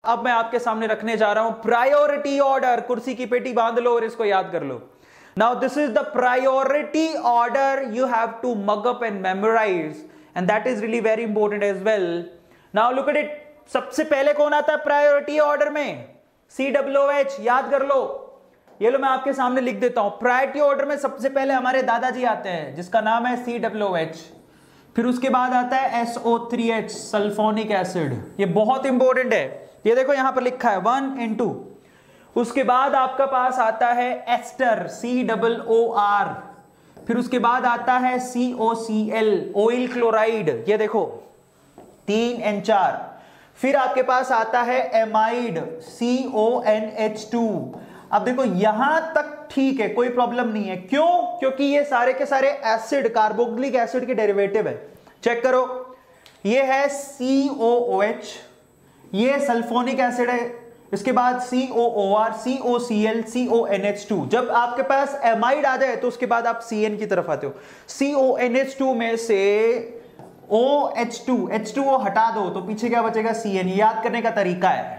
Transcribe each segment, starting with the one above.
अब मैं आपके सामने रखने जा रहा हूं प्रायोरिटी ऑर्डर। कुर्सी की पेटी बांध लो और इसको याद कर लो। Now this is the priority order you have to mug up and memorise, and that is really very important as well. Now look at it. सबसे पहले कौन आता है प्रायोरिटी ऑर्डर में? COH, याद कर लो। ये लो मैं आपके सामने लिख देता हूं। प्रायोरिटी ऑर्डर में सबसे पहले हमारे दादाजी आते हैं जिसका नाम है COH। फिर उसके बाद आता है SO3H, सल्फोनिक एसिड। ये बहुत इंपॉर्टेंट है, ये देखो यहां पर लिखा है 1 and 2। उसके बाद आपका पास आता है एस्टर, COOR। फिर उसके बाद आता है COCl, ऑयल क्लोराइड। ये देखो 3 and 4। फिर आपके पास आता है एमाइड, CONH2। अब देखो यहां तक ठीक है, कोई प्रॉब्लम नहीं है। क्यों? क्योंकि ये सारे के सारे एसिड कार्बोक्सिलिक एसिड के डेरिवेटिव है। चेक करो, ये है COOH, ये सल्फोनिक एसिड है, इसके बाद COOR, COCl, CONH2। जब आपके पास एमाइड आ जाए तो उसके बाद आप CN की तरफ आते हो। CONH2 में से H2O हटा दो तो पीछे क्या बचेगा? CN। याद करने का तरीका है,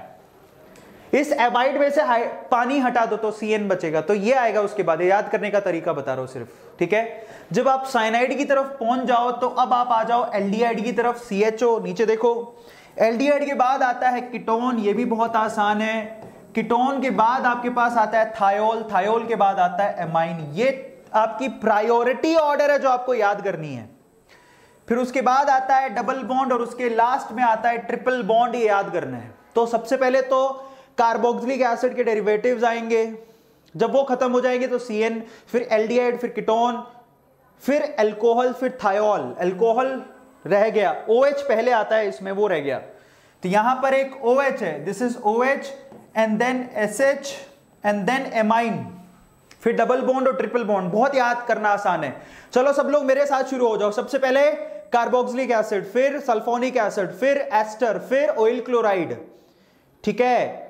इस एमाइड में से पानी हटा दो तो CN बचेगा, तो ये आएगा उसके बाद। याद करने का तरीका बता रहा हूं सिर्फ, ठीक है। जब आप साइनाइड की तरफ पहुंच जाओ तो अब आप आ जाओ एल्डिहाइड की तरफ, CHO। नीचे देखो, एल्डिहाइड के बाद आता है कीटोन, ये भी बहुत आसान है। कीटोन के बाद आपके पास आता है थायोल, थायोल के बाद आता है एमाइन। ये आपकी प्रायोरिटी ऑर्डर है जो आपको याद करनी है। फिर उसके बाद आता है डबल बॉन्ड और उसके लास्ट में आता है ट्रिपल बॉन्ड, ये याद करना है। तो सबसे पहले तो कार्बोक्सिलिक एसिड के डेरिवेटिव्स आएंगे, जब वो खत्म हो जाएंगे तो CN, फिर एल्डिहाइड, फिर कीटोन, फिर अल्कोहल, फिर थायोल। अल्कोहल रह गया, OH पहले आता है इसमें, वो रह गया। तो यहां पर एक OH है, this is OH and then SH and then amine, फिर डबल बॉन्ड और ट्रिपल बॉन्ड। बहुत याद करना आसान है। चलो सब लोग मेरे साथ शुरू हो जाओ। सबसे पहले कार्बोक्सिलिक एसिड, फिर सल्फोनिक एसिड, फिर एस्टर, फिर ऑयल क्लोराइड, ठीक है।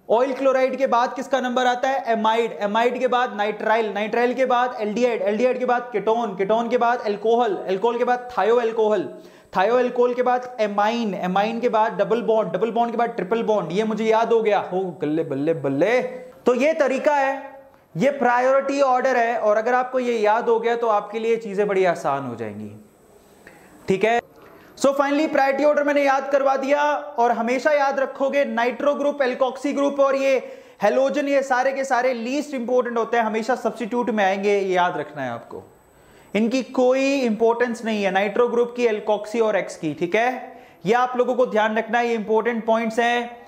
ऑयल क्लोराइड के बाद किसका नंबर आता है? एमाइड। एमाइड के बाद नाइट्राइल, नाइट्राइल के बाद एल्डिहाइड, एल्डिहाइड के बाद कीटोन, कीटोन के बाद अल्कोहल, अल्कोहल के बाद थायो अल्कोहल, थायो अल्कोहल के बाद एमाइन, एमाइन के बाद डबल बॉन्ड, डबल बॉन्ड के बाद ट्रिपल बॉन्ड। ये मुझे याद हो गया, हो गल्ले बल्ले बल्ले। तो ये तरीका है, ये प्रायोरिटी ऑर्डर है, और अगर आपको ये याद हो गया तो आपके लिए चीजें बड़ी आसान हो जाएंगी, ठीक है। सो फाइनली प्रायोरिटी ऑर्डर मैंने याद करवा दिया। और हमेशा याद रखोगे नाइट्रो ग्रुप, एल्कोक्सी ग्रुप और ये हेलोजन, ये सारे के सारे लीस्ट इंपॉर्टेंट होते हैं, हमेशा सब्स्टिट्यूट में आएंगे, ये याद रखना है आपको। इनकी कोई इंपॉर्टेंस नहीं है, नाइट्रो ग्रुप की, एल्कोक्सी और एक्स की, ठीक है। ये आप लोगों को ध्यान रखना है, ये इंपॉर्टेंट पॉइंट्स हैं।